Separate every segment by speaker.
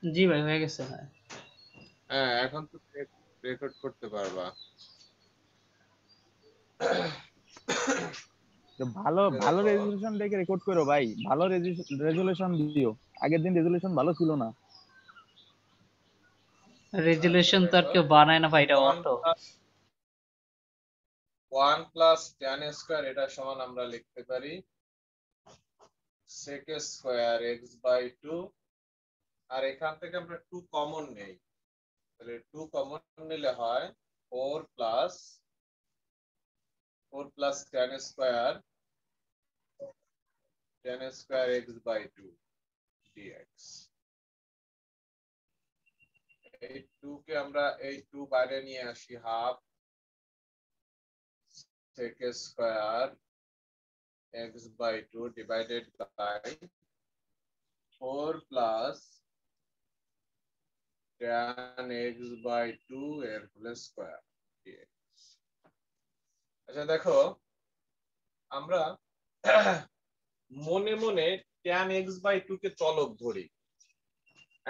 Speaker 1: জি ভাই, হয়ে গেছে ভাই।
Speaker 2: হ্যাঁ, এখন তো রেকর্ড করতে পারবা।
Speaker 1: তো ভালো
Speaker 2: তাহলে
Speaker 1: ভালো
Speaker 2: দেখো,
Speaker 1: রেজুলেশন দেখে রেকর্ড করো ভাই, ভালো রেজুলেশন দিও। আগের দিন রেজুলেশন ভালো ছিল না।
Speaker 2: আচ্ছা
Speaker 1: রেজুলেশন তো আর
Speaker 2: দেখো,
Speaker 1: কেউ বানায় না ভাই, এটা
Speaker 2: ওয়ান
Speaker 1: অটো।
Speaker 2: Plus one plus tan square এটা সমান আমরা লিখতে পারি sec square x by two. আর এখান থেকে আমরা টু কমন নেই, তাহলে টু কমন নিলে হয় four plus tan square x by two dx. এই টু কে আমরা এই টু বাইরে নিয়ে আসি, half sec square x by two divided by four plus tan x by two এর হোল স্কোয়ার ডিএক্স। আচ্ছা দেখো, আমরা মনে মনে tan এক্স বাই টু কে চলক ধরি।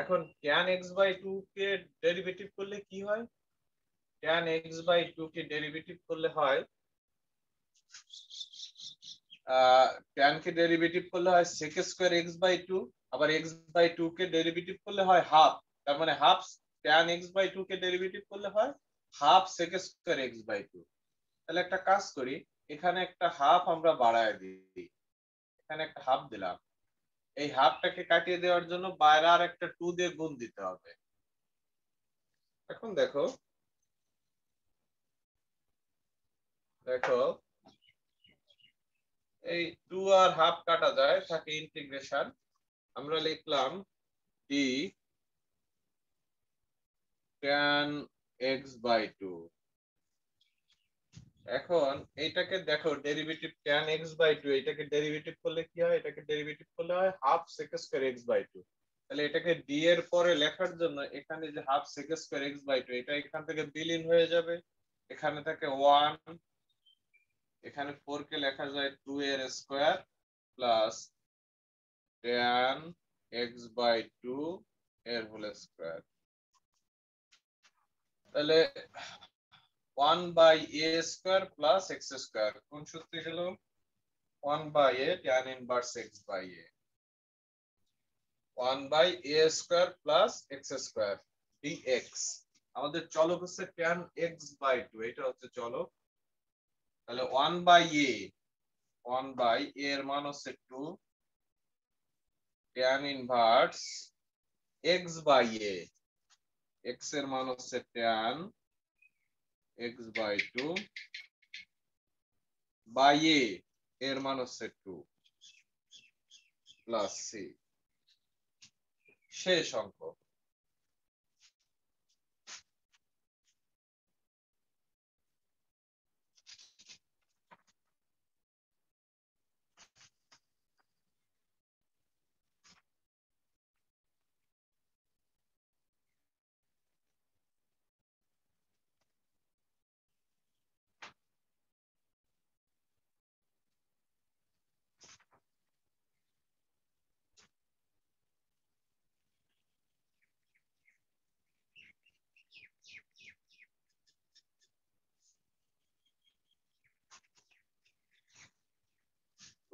Speaker 2: এখন tan এক্স বাই টু কে ডেরিভেটিভ করলে কি হয়? tan এক্স বাই টু কে ডেরিভেটিভ করলে হয় tan কে ডেরিভেটিভ করলে হয় sec square x by two, আবার এক্স বাই টু কে ডেরিভেটিভ করলে হয় হাফ। তার মানে half tan x by two কে ডেরিভেটিভ করলে হয় half sec square x by two. তাহলে একটা কাজ করি, এখানে একটা হাফ আমরা বাড়ায় দিই, এখানে একটা হাফ দিলাম। এই হাফটাকে কাটিয়ে দেওয়ার জন্য বাইরে আর একটা টু দিয়ে গুণ দিতে হবে। এখন দেখো, দেখো এই টু আর হাফ কাটা যায়, থাকে ইন্টিগ্রেশন। আমরা লিখলাম d tan x by two. এখন এইটাকে দেখো, derivative tan x by two, এটাকে ডেরিভেটিভ করলে কি হয়? এটাকে ডেরিভেটিভ করলে হয় half sec square x by two. তাহলে এটাকে ডি এর পরে লেখার জন্য এখানে যে half sec square x by two, এটা এখান থেকে বিলীন হয়ে যাবে। এখানে থাকে ওয়ান, এখানে ফোর কে লেখা যায় টু এর square plus tan x by two এর হোল স্কোয়ার। তাহলে one by a square plus x square কোন সূত্রে গেল? One by a tan inverse x by a, one by a square plus x square dx. আমাদের চলক হচ্ছে tan x by two, এটা হচ্ছে চলক। তাহলে ওয়ান বাই এর মান হচ্ছে two, tan inverse x by a, x এর মান হচ্ছে tan x by two by a এর মান হচ্ছে টু প্লাস সি শেষ অঙ্ক।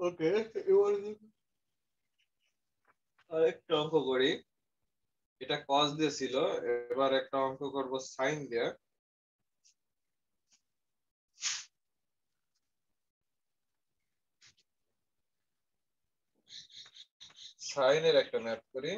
Speaker 2: ওকে, এবার আরেকটা অঙ্ক করি। এটা কস দিয়ে ছিল, এবার একটা অঙ্ক করব সাইন দিয়ে। সাইনের একটা ম্যাথ করি।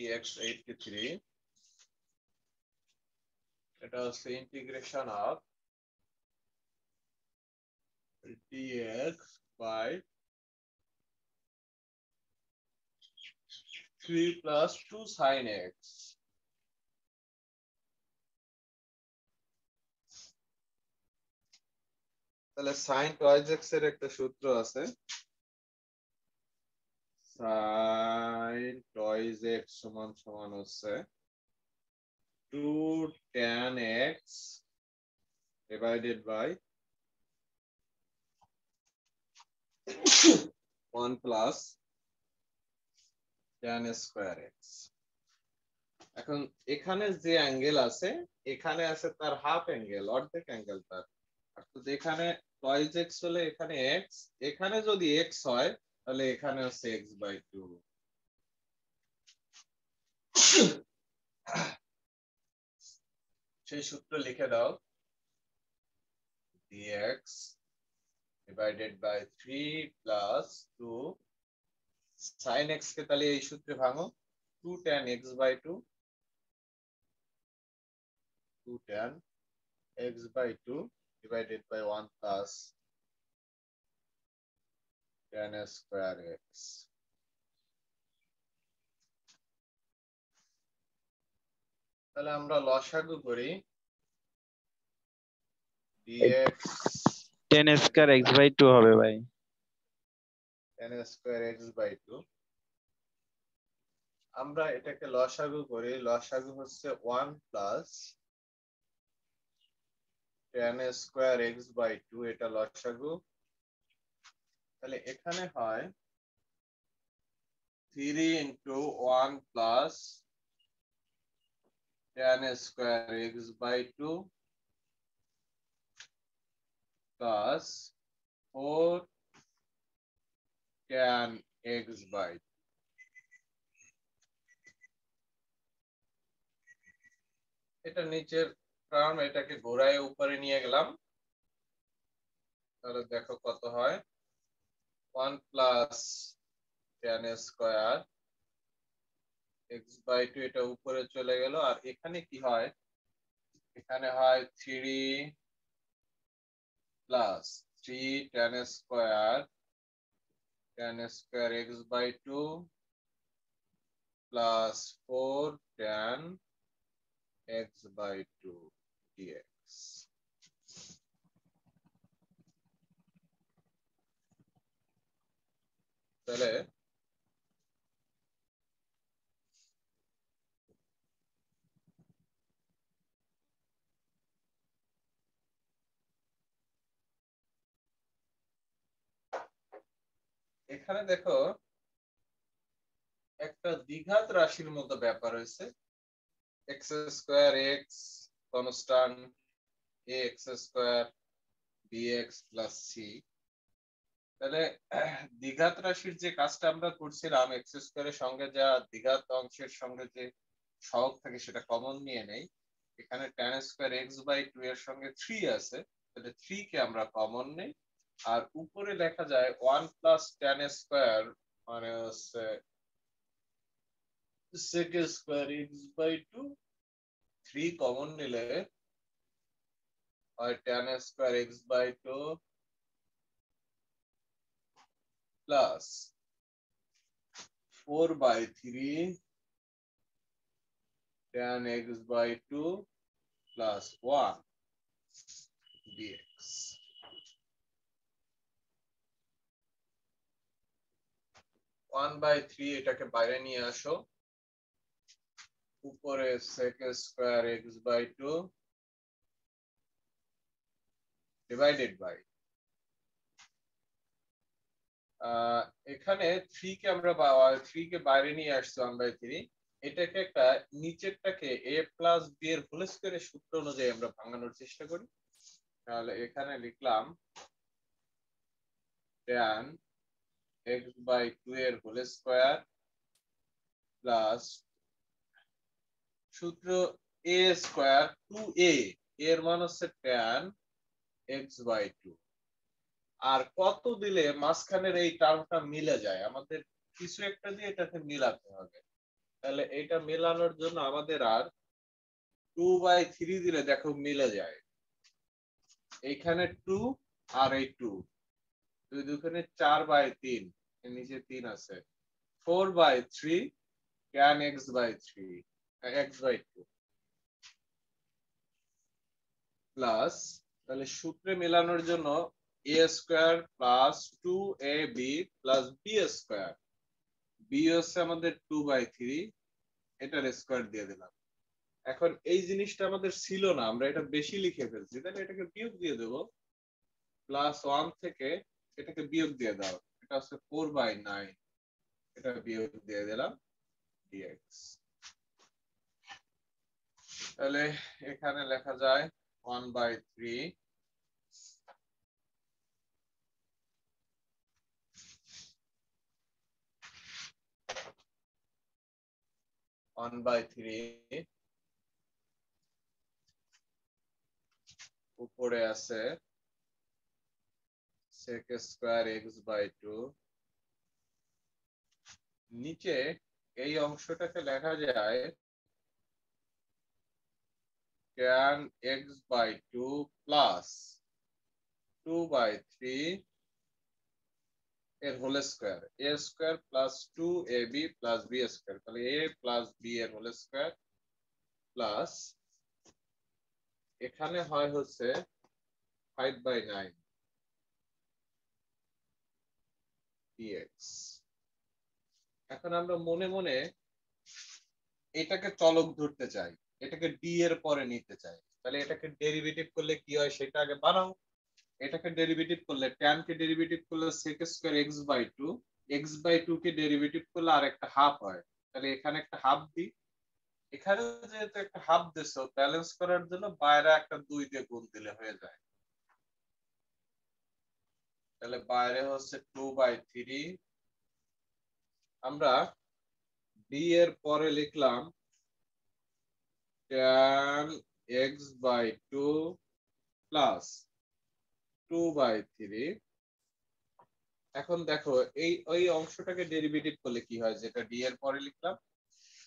Speaker 2: EX83, এটা হচ্ছে integration of dx by 3 plus 2 sin x। তাহলে sin twice x এর একটা সূত্র আছে, sin twice x সমান সমান হচ্ছে 2 tan x divided by 1 plus tan square x। এখন এখানে যে অ্যাঙ্গেল আছে, এখানে আছে তার হাফ অ্যাঙ্গেল, অর্ধেক অ্যাঙ্গেল তার। অর্থাৎ এখানে টয়েস x হলে এখানে x, এখানে যদি x হয় তাহলে এখানে হচ্ছে x/2। সেই সূত্র লিখে দাও, dx divided by 3 plus 2 sin x কে তাহলে এই সূত্রে ভাঙো, 2 tan x/2, 2 tan x/2 divided by 1 plus tan square x। তাহলে আমরা লসাগু করি, dx
Speaker 1: tan স্কয়ার x/2 হবে ভাই।
Speaker 2: tan square x/2। আমরা এটাকে লসাগু করি, লসাগু হচ্ছে 1 plus tan square x/2, এটা লসাগু। তাহলে এখানে হয় 3 into 1 plus tan square x/2 plus 4 tan x/2। এটা নিচের টার্ম, এটাকে ঘোরায় উপরে নিয়ে গেলাম, তাহলে দেখো কত হয়, 1 plus tan square x/2, এটা উপরে চলে গেল। আর এখানে কি হয়, এখানে হয় 3 plus 3 tan square x/2 plus 4 tan x/2 dx। তাহলে এখানে দেখো একটা দ্বিঘাত রাশির মতো ব্যাপার হয়েছে, x square x constant, a x square b x plus c. তাহলে দ্বিঘাত রাশির যে কাজটা আমরা করছিলাম, এক্স স্কোয়ারের সঙ্গে যা দ্বিঘাত অংশের সঙ্গে যে সহগ থাকে সেটা কমন নিয়ে নেই। এখানে tan স্কোয়ার x/2 এর সঙ্গে 3 আছে, তাহলে 3 কে আমরা কমন নেই। আর উপরে লেখা যায় 1 plus tan স্কোয়ার মানে হচ্ছে sec স্কোয়ার x/2, 3 কমন নিলে হয় tan square x/2 plus 4/3 tan x/2 plus 1 dx। One by three এটাকে বাইরে নিয়ে আসো, উপরে sec square x/2 divided by এখানে 3 কে আমরা 3 কে বাইরে নিয়ে আসছি 1/3, এটাকে একটা নিচেরটাকে a প্লাস b এর হোল স্কয়ারের সূত্র অনুযায়ী আমরা ভাঙানোর চেষ্টা করি। তাহলে এখানে লিখলাম tan x/2 এর হোল স্কয়ার প্লাস সূত্র a স্কয়ার 2a, এর মান হচ্ছে tan x/2। আর কত দিলে মাঝখানের এই টার্মটা মিলে যায়, আমাদের কিছু একটা দিয়ে এটাকে মিলাতে হবে। তাহলে এটা মেলানোর জন্য আমাদের আর 2/3 দিলে দেখো মিলে যায়, এইখানে 2 আর এই 2, 2 দুগুণে 4/3, এর নিচে 3 আছে, 4/3 tan x/3 x/2 প্লাস, তাহলে সূত্রে মেলানোর জন্য a square plus 2ab plus b square, b হচ্ছে আমাদের 2/3, এটার স্কয়ার দিয়ে দিলাম। এখন এই জিনিসটা আমাদের ছিল না, আমরা এটা বেশি লিখে ফেলছি, তাহলে এটাকে বিয়োগ দিয়ে দেব, প্লাস 1 থেকে এটাকে বিয়োগ দিয়ে দাও, এটা হচ্ছে 4/9, এটা বিয়োগ দিয়ে দিলাম dx। তাহলে এখানে লেখা যায় 1/3 উপরে আছে sec স্কয়ার x/2, নিচে এই অংশটাকে লেখা যায় tan x/2 প্লাস 2/3 এর whole square, a square plus 2ab plus b square, তাহলে a প্লাস b এর হোল স্কয়ার প্লাস এখানে হয় হচ্ছে 5/9 dx। এখন আমরা মনে মনে এটাকে চলক ধরতে চাই, এটাকে d এর পরে নিতে চাই, তাহলে এটাকে ডেরিভেটিভ করলে কি হয় সেটা আগে বানাও। এটাকে ডেরিভেটিভ করলে tan কে ডেরিভেটিভ করলে sec স্কয়ার x/2, x/2 কে ডেরিভেটিভ করলে আর একটা হাফ হয়, তাহলে এখানে একটা হাফ দিই, এখানে যেহেতু একটা হাফ দিছো ব্যালেন্স করার জন্য বাইরে একটা 2 দিয়ে গুণ দিলে হয়ে যায়, তাহলে বাইরে হচ্ছে 2/3, আমরা d এর পরে লিখলাম tan x/2 প্লাস 2/3। এখন দেখো এই ওই অংশটাকে ডেরিভেটিভ করলে কি হয়, যেটা d এর পরে লিখলাম,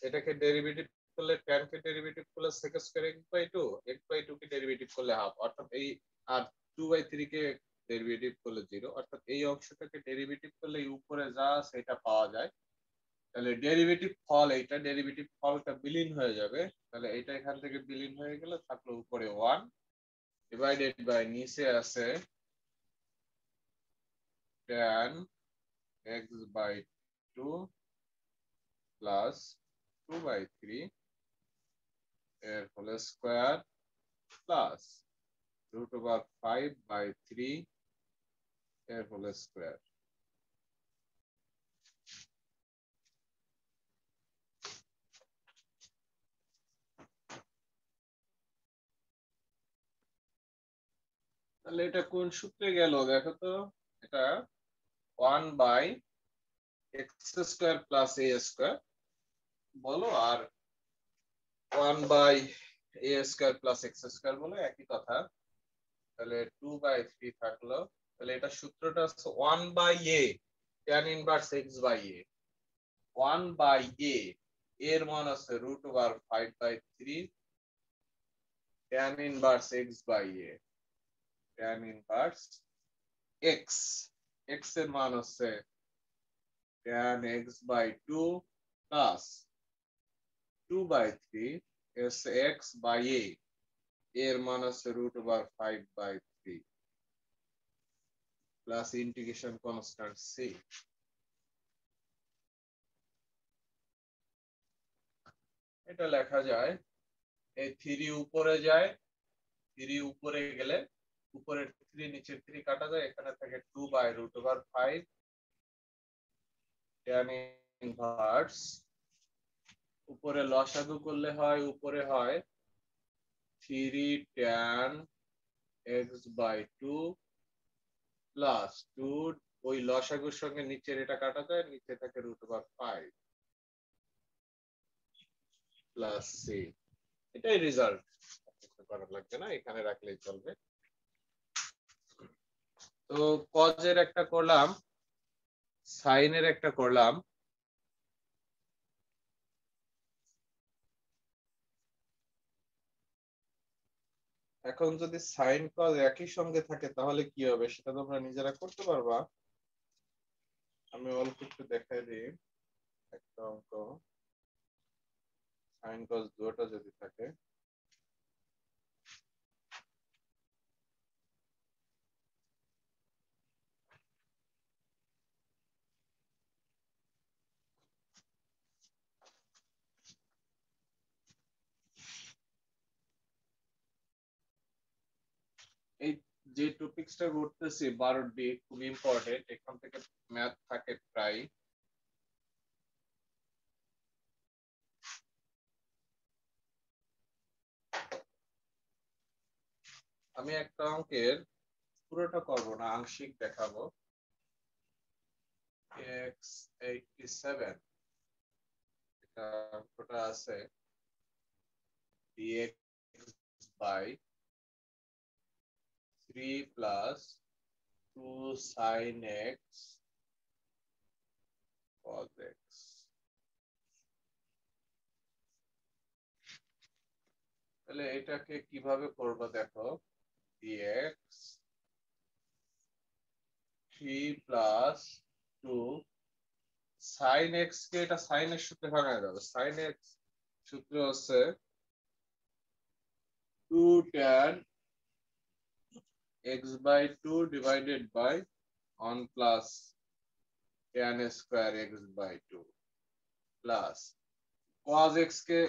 Speaker 2: এটাকে ডেরিভেটিভ করলে tan কে ডেরিভেটিভ করলে sec স্কয়ার x/2, x/2 কে ডেরিভেটিভ করলে হাফ, অর্থাৎ এই, আর 2/3 কে ডেরিভেটিভ করলে 0, অর্থাৎ এই অংশটাকে ডেরিভেটিভ করলে উপরে যা সেটা পাওয়া যায়, তাহলে ডেরিভেটিভ ফল, এইটা ডেরিভেটিভ ফলটা বিলীন হয়ে যাবে, তাহলে এটা এখান থেকে বিলীন হয়ে গেলে থাকলো উপরে 1 ডিভাইডেড বাই নিচে আছে tan x/2 প্লাস 2/3 এর হোল স্কয়ার প্লাস √5/3 এর হোল স্কয়ার। তাহলে এটা কোন সূত্রে গেল দেখো তো, এটা 1/x² প্লাস a স্কয়ার বলো আর 1/a² প্লাস x² বলো, একই কথা, তাহলে 2/3 থাকলো, তাহলে এটা সূত্রটা হচ্ছে 1/a tan inverse x/a, 1/a এর মান আছে √5/3 tan inverse x/a, tan inverse x, x এর মান হচ্ছে tan x/2 প্লাস 2/3 x/a, এর মান হচ্ছে √5/3 প্লাস ইন্টিগ্রেশন কনস্ট্যান্ট c। এটা লেখা যায়, এই 3 উপরে যায়, 3 উপরে গেলে উপরের 3 নিচের 3 কাটা যায়, এখানে থাকে 2/√5 tan ইনভার্স, উপরে লসাগু করলে হয়, উপরে হয় 3 tan x/2 প্লাস 2, ওই লসাগুর সঙ্গে নিচের এটা কাটা যায়, নিচে থাকে √5 প্লাস c। এটাই রেজাল্ট, করা লাগবে না, এখানে রাখলেই চলবে। তো কজের একটা করলাম, সাইনের একটা করলাম, এখন যদি সাইন কজ একই সঙ্গে থাকে তাহলে কি হবে সেটা তোমরা নিজেরা করতে পারবা। আমি অল্প একটু দেখাই দিই একটা অঙ্ক। সাইন কজ দুটো যদি থাকে, এই যে টপিকসটা করতেছি 12 খুব ইম্পর্টেন্ট, এখান থেকে ম্যাথ থাকে প্রায়। আমি একটা অঙ্কের পুরোটা করব না, আংশিক দেখাবো। x87 এটা অঙ্কটা আছে dx by 3 plus 2 sin x cos x। তাহলে এটাকে কিভাবে করবো দেখো, dx 3 plus 2 sin x কে এটা sin এর সূত্রে ভাঙা যাবে। sin x সূত্র হচ্ছে 2 tan x by 2 divided by 1 plus tan square x by 2 plus cos x K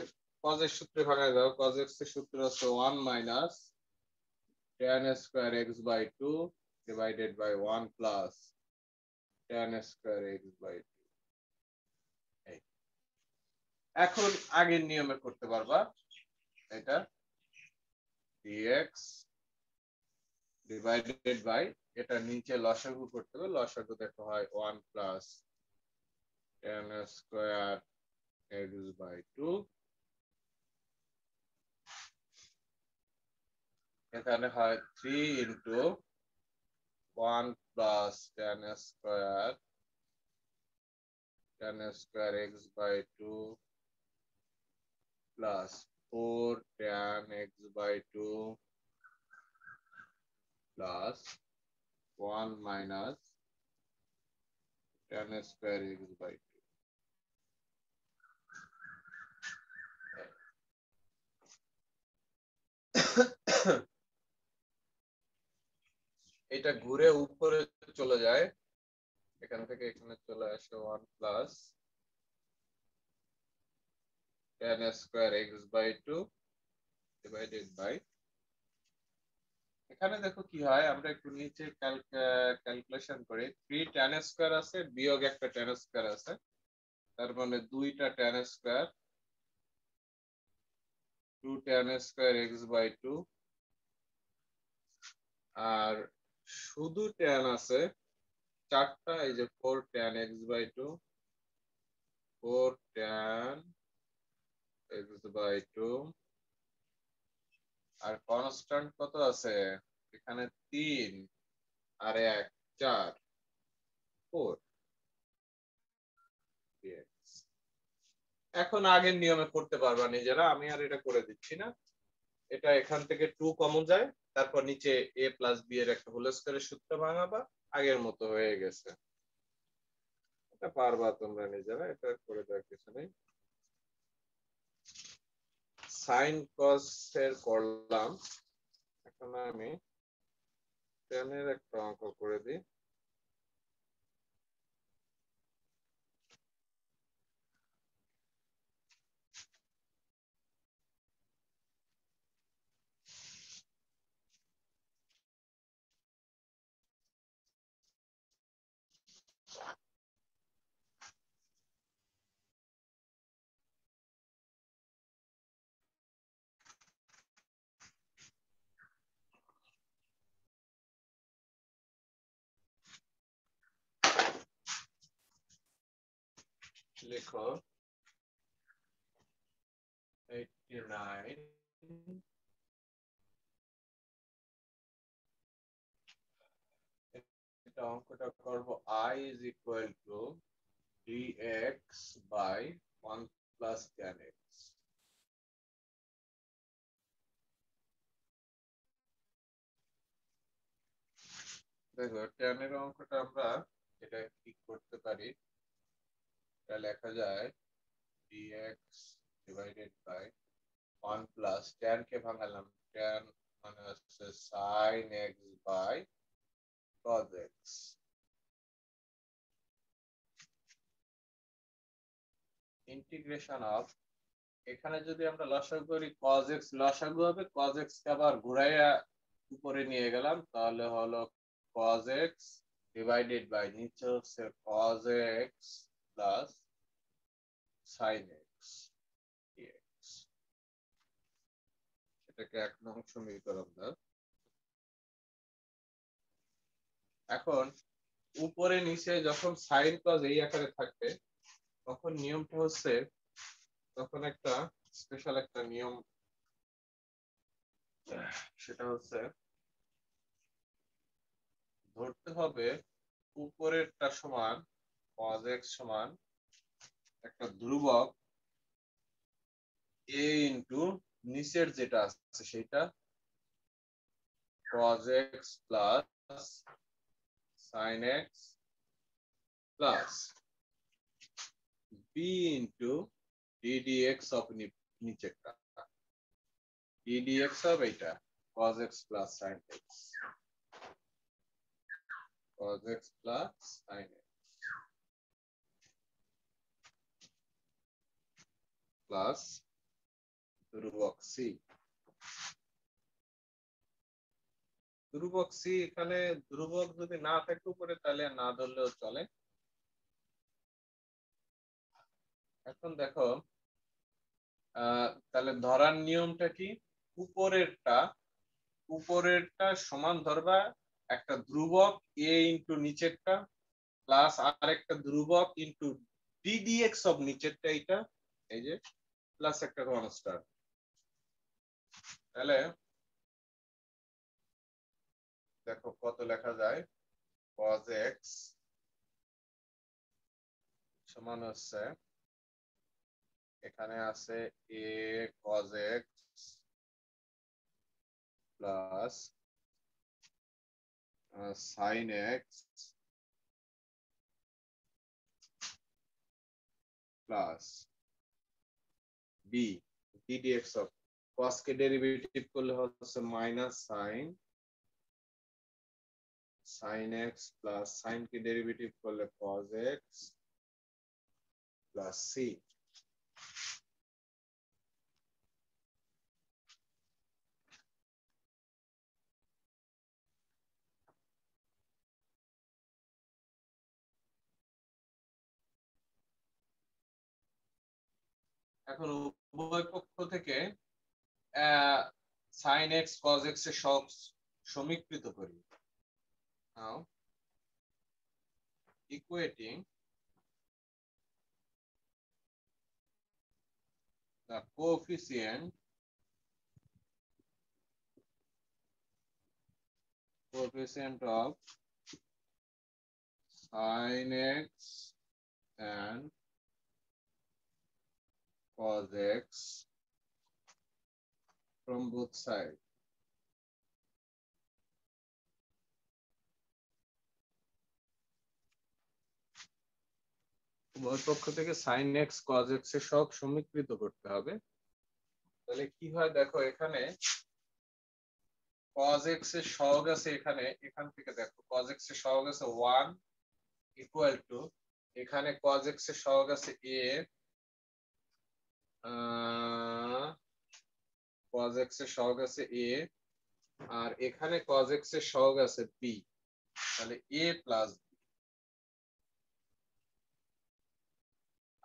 Speaker 2: cos এর সূত্রে ভাঙা যাবে। cos x এর সূত্র হচ্ছে 1 minus tan square x by 2 divided by 1 plus tan square x by 2। এখন আগের নিয়মে করতে পারবা এটা, dx ডিভাইডেড বাই, এটা নিচে লসাগু করতে হবে, লসাগু দেখো হয় 1 plus tan square x by 2, এখানে হয় 3 into 1 plus tan square x by 2 plus 4 tan x by 2 plus 1 minus tan square x by 2। এটা ঘুরে উপরে চলে যায়, এখান থেকে এখানে চলে আসে 1 plus tan square x by 2 divided by, এখানে দেখো কি হয়, আমরা একটু নিচে ক্যালকুলেশন করি। 3 tan স্কয়ার আছে বিয়োগ একটা tan স্কয়ার আছে, তার মানে দুইটা tan square, 2 tan square x by 2, আর শুধু tan আছে চারটা, এই যে 4 tan x by 2, 4 tan x by 2, আর কনস্ট্যান্ট কত আছে এখানে 3 আর 1 4 4। এখন আগের নিয়মে করতে পারবা নিজেরা, আমি আর এটা করে দিচ্ছি না। এটা এখান থেকে 2 কমন যায়, তারপর নিচে a প্লাস b এর একটা হোল স্কয়ারের সূত্র ভাঙাবা, আগের মতো হয়ে গেছে। এটা পারবা তোমরা নিজেরা, এটা করে দেওয়ার কিছু নেই। সাইন কস এর করলাম, এখন আমি tan এর একটা অঙ্ক করে দিই। লিখো 89, এটা অঙ্কটা করব I is equal to dx by 1 plus tan x। দেখো tan এর অঙ্কটা আমরা এটা কি করতে পারি, এটা লেখা যায় dx divided by 1 plus tan কে ভাঙালাম, tan মানে হচ্ছে sin x by cos x integration of, এখানে যদি আমরা লসাগু করি cos x লসাগু হবে, cos x কে আবার ঘুরাইয়া উপরে নিয়ে গেলাম তাহলে হলো cos x ডিভাইডেড বাই নিচে হচ্ছে cos x plus sin x dx। এটাকে 1 নং সমীকরণ দাও। এখন উপরে নিচে যখন sin cos এই আকারে থাকবে তখন নিয়মটা হচ্ছে, তখন একটা স্পেশাল একটা নিয়ম, সেটা হচ্ছে ধরতে হবে উপরেরটা সমান cos x সমান একটা ধ্রুবক a ইনটু নিচের যেটা আছে সেটা cos x plus sin x plus b into ddx of নিচেরটা, ddx হবে এটা cos x plus sin x, cos x plus sin x plus ধ্রুবক c। ধ্রুবক c এখানে ধ্রুবক যদি না থাকে উপরে তাহলে না ধরলেও চলে। এখন দেখো তাহলে ধরার নিয়মটা কি, উপরেরটা উপরেরটা সমান ধরবা একটা ধ্রুবক a ইনটু নিচেরটা প্লাস আর একটা ধ্রুবক ইনটু ddx অফ নিচেরটা, এটা এই যে প্লাস একটা কনস্ট্যান্ট। তাহলে দেখো কত লেখা যায়, cos x সমান হচ্ছে এখানে আছে a cos x plus sin x plus b ddx of cos K derivative করলে হচ্ছে minus sin x plus sin কে ডেরিভেটিভ করলে cos x প্লাস c। এখন উভয় পক্ষ থেকে sin x cos x এর সহগ সমীকৃত করি। নাও equating the coefficient of sin x and cos x from both sides। উভয় পক্ষ থেকে sin x cos x এর সহগ সমীকৃত করতে হবে। তাহলে কি হয় দেখো, এখানে cos x এর সহগ আছে, এখানে এখান থেকে দেখো cos x এর সহগ আছে 1 ইকুয়াল টু, এখানে cos x এর সহগ আছে a, cos x এর সহগ আছে a, আর এখানে cos x এর সহগ আছে b, তাহলে a প্লাস b।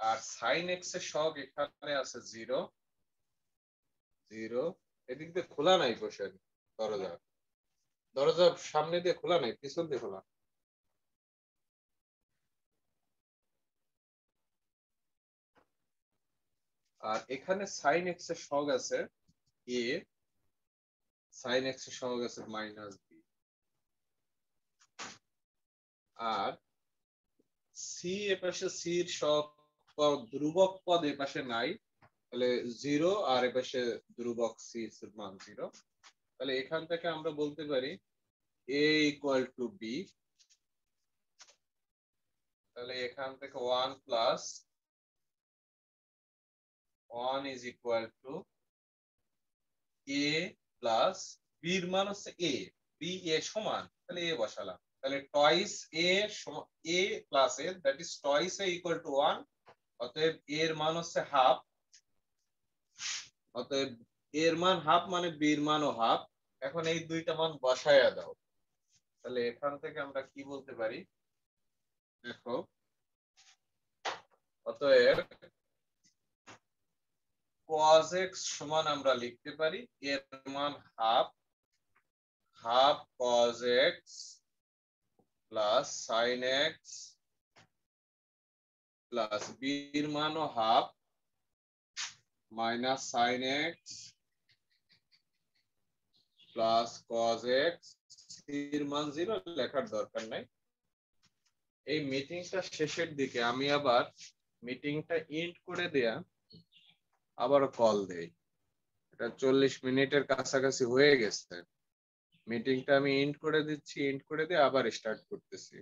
Speaker 2: আর sin x এর সহগ এখানে আছে 0 0, এদিক দিয়ে খোলা নাই কোশ্চেন, দরজা দরজা সামনে দিয়ে খোলা নাই, পিছন দিয়ে খোলা। আর এখানে sin x এর সহগ আছে a, sin x এর সহগ আছে মাইনাস b, আর c এর পাশে c এর সহগ ধ্রুবক পদ এর পাশে নাই, তাহলে 0, আর এর পাশে ধ্রুবক c এর মান 0। তাহলে এখান থেকে আমরা বলতে পারি a ইকুয়াল টু বি, তাহলে এখান থেকে 1 plus 1 is equal to a plus B এর মান হচ্ছে a, বি এ সমান, তাহলে a বসালাম, তাহলে টয়েস a সমান a plus a, that is twice a equal to 1, অতএব a এর মান হচ্ছে হাফ, অতএব a এর মান হাফ মানে b এর মানও হাফ। এখন এই দুইটা মান বসায়া দাও, তাহলে এখান থেকে আমরা কি বলতে পারি, দেখো, অতএব cos x সমান আমরা লিখতে পারি এর মান half, half cos x plus sin x plus b এর মানও half minus sin x plus cos x, এর মান 0 লেখার দরকার নাই। এই মিটিংটা শেষের দিকে আমি আবার মিটিংটা এন্ড করে দেয়া আবার কল দেই, এটা 40 মিনিটের কাছাকাছি হয়ে গেছে। মিটিংটা আমি এন্ড করে দিচ্ছি, এন্ড করে দিয়ে আবার স্টার্ট করতেছি।